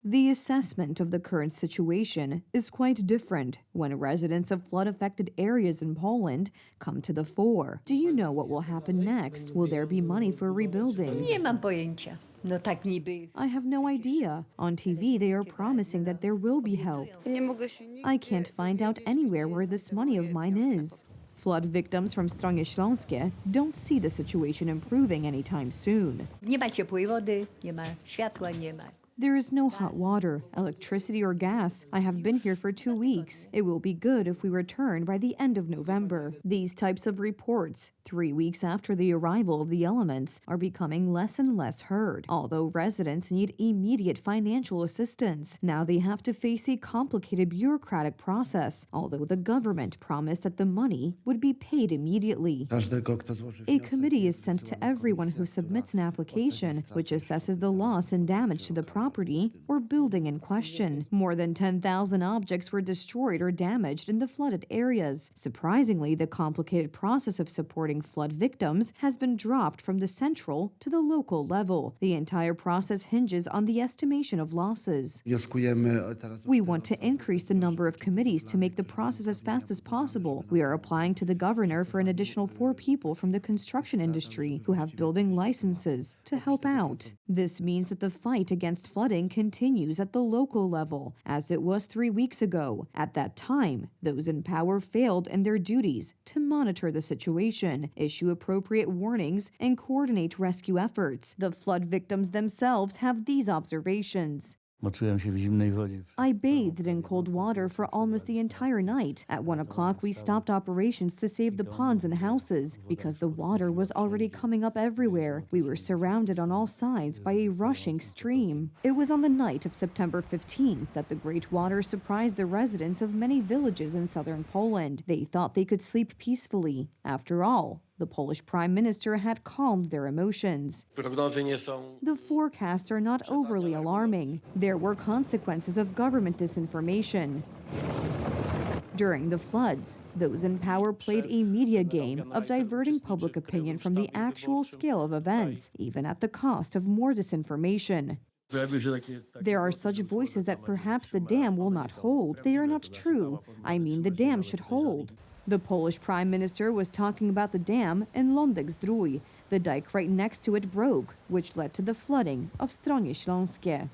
The assessment of the current situation is quite different when residents of flood-affected areas in Poland come to the fore. Do you know what will happen next? Will there be money for rebuilding? Nie mam pojęcia. No tak niby. I have no idea. On TV, they are promising that there will be help. I can't find out anywhere where this money of mine is. Flood victims from Stronie, Śląskie don't see the situation improving anytime soon. Nie ma ciepłej wody, nie ma światła, nie ma. There is no hot water, electricity, or gas. I have been here for 2 weeks. It will be good if we return by the end of November. These types of reports, 3 weeks after the arrival of the elements, are becoming less and less heard. Although residents need immediate financial assistance, now they have to face a complicated bureaucratic process, although the government promised that the money would be paid immediately. A committee is sent to everyone who submits an application, which assesses the loss and damage to the property or building in question. More than 10,000 objects were destroyed or damaged in the flooded areas. Surprisingly, the complicated process of supporting flood victims has been dropped from the central to the local level. The entire process hinges on the estimation of losses. We want to increase the number of committees to make the process as fast as possible. We are applying to the governor for an additional 4 people from the construction industry who have building licenses to help out. This means that the fight against flooding continues at the local level, as it was 3 weeks ago. At that time, those in power failed in their duties to monitor the situation, issue appropriate warnings, and coordinate rescue efforts. The flood victims themselves have these observations. I bathed in cold water for almost the entire night. At 1 o'clock, we stopped operations to save the ponds and houses because the water was already coming up everywhere. We were surrounded on all sides by a rushing stream. It was on the night of September 15th that the great water surprised the residents of many villages in southern Poland. They thought they could sleep peacefully. After all, the Polish Prime Minister had calmed their emotions. The forecasts are not overly alarming. There were consequences of government disinformation. During the floods, those in power played a media game of diverting public opinion from the actual scale of events, even at the cost of more disinformation. There are such voices that perhaps the dam will not hold. They are not true. I mean, the dam should hold. The Polish Prime Minister was talking about the dam in Lądek-Zdrój. The dike right next to it broke, which led to the flooding of Stronie Śląskie.